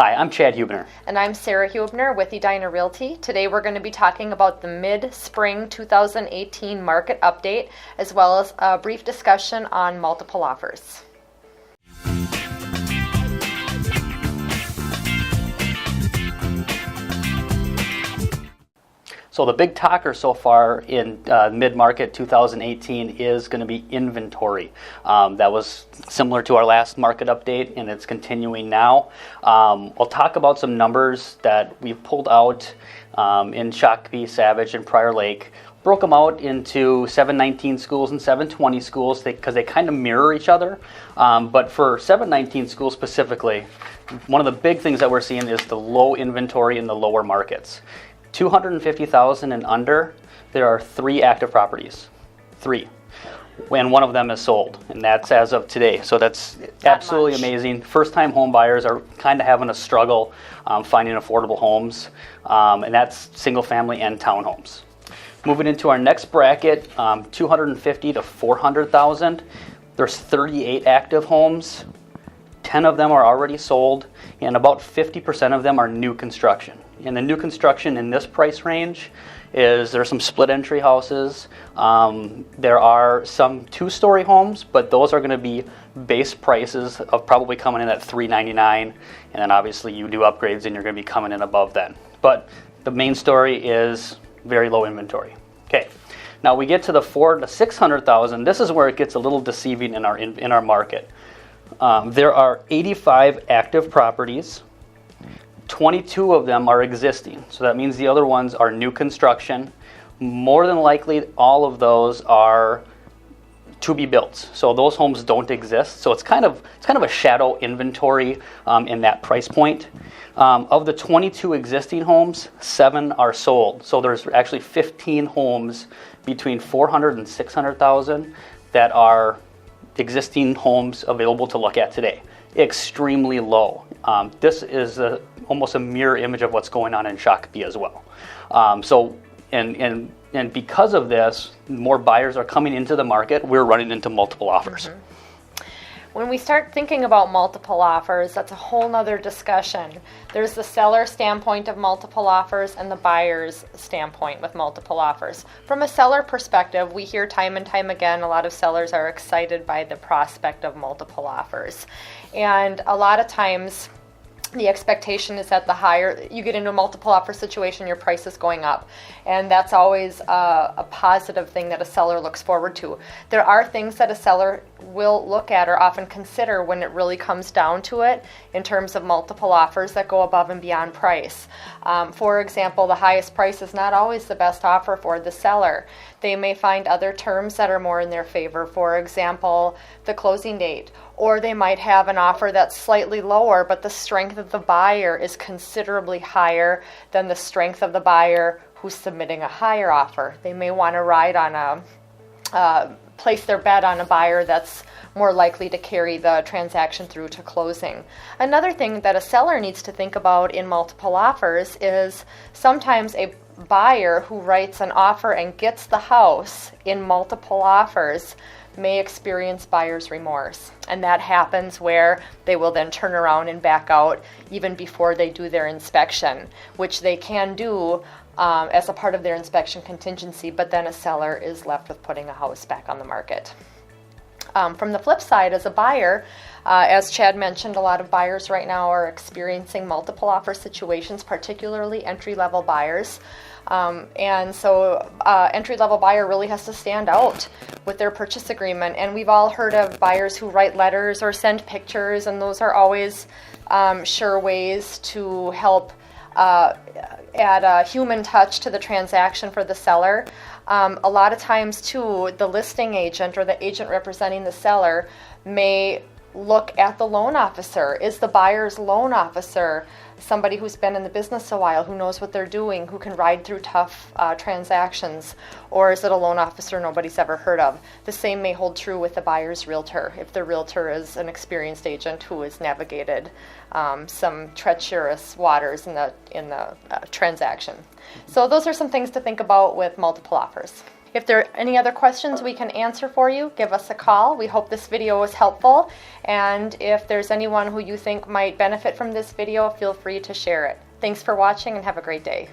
Hi, I'm Chad Huebener. And I'm Sara Huebener with Edina Realty. Today we're going to be talking about the mid-spring 2018 market update, as well as a brief discussion on multiple offers. So the big talker so far in mid-market 2018 is going to be inventory. That was similar to our last market update, and it's continuing now. I'll talk about some numbers that we've pulled out in Shakopee, Savage, and Prior Lake. Broke them out into 719 schools and 720 schools because they kind of mirror each other. But for 719 schools specifically, one of the big things that we're seeing is the low inventory in the lower markets. 250,000 and under, there are 3 active properties. 3. And one of them is sold, and that's as of today. So that's absolutely amazing. First-time home buyers are kind of having a struggle finding affordable homes, and that's single-family and townhomes. Moving into our next bracket, 250 to 400,000, there's 38 active homes. 10 of them are already sold, and about 50% of them are new construction. And the new construction in this price range is there's some split entry houses. There are some 2-story homes, but those are going to be base prices of probably coming in at $399, and then obviously you do upgrades and you're going to be coming in above that. But the main story is very low inventory. Okay, now we get to the 400,000 to 600,000. This is where it gets a little deceiving in our market. There are 85 active properties. 22 of them are existing, so that means the other ones are new construction. More than likely, all of those are to be built, so those homes don't exist. So it's kind of a shadow inventory in that price point. Of the 22 existing homes, 7 are sold. So there's actually 15 homes between 400,000 and 600,000 that are existing homes available to look at today. Extremely low. This is almost a mirror image of what's going on in Shakopee as well. And because of this, more buyers are coming into the market. We're running into multiple offers. Mm-hmm. When we start thinking about multiple offers, that's a whole nother discussion. There's the seller standpoint of multiple offers and the buyer's standpoint with multiple offers. From a seller perspective, we hear time and time again, a lot of sellers are excited by the prospect of multiple offers. And a lot of times, the expectation is that the higher you get into a multiple offer situation, your price is going up. And that's always a positive thing that a seller looks forward to. There are things that a seller will look at or often consider when it really comes down to it in terms of multiple offers that go above and beyond price. For example, the highest price is not always the best offer for the seller. They may find other terms that are more in their favor, for example, the closing date. Or they might have an offer that's slightly lower, but the strength of the buyer is considerably higher than the strength of the buyer who's submitting a higher offer. They may want to ride on place their bet on a buyer that's more likely to carry the transaction through to closing. Another thing that a seller needs to think about in multiple offers is sometimes a buyer who writes an offer and gets the house in multiple offers may experience buyer's remorse. And that happens where they will then turn around and back out even before they do their inspection, which they can do as a part of their inspection contingency, but then a seller is left with putting a house back on the market. From the flip side, as a buyer, as Chad mentioned, a lot of buyers right now are experiencing multiple offer situations, particularly entry-level buyers. And so entry-level buyer really has to stand out with their purchase agreement. And we've all heard of buyers who write letters or send pictures, and those are always sure ways to help add a human touch to the transaction for the seller. A lot of times, too, the listing agent or the agent representing the seller may look at the loan officer. Is the buyer's loan officer somebody who's been in the business a while, who knows what they're doing, who can ride through tough transactions? Or is it a loan officer nobody's ever heard of? The same may hold true with the buyer's realtor, if the realtor is an experienced agent who has navigated some treacherous waters in the transaction. So those are some things to think about with multiple offers. If there are any other questions we can answer for you, give us a call. We hope this video was helpful. And if there's anyone who you think might benefit from this video, feel free to share it. Thanks for watching and have a great day.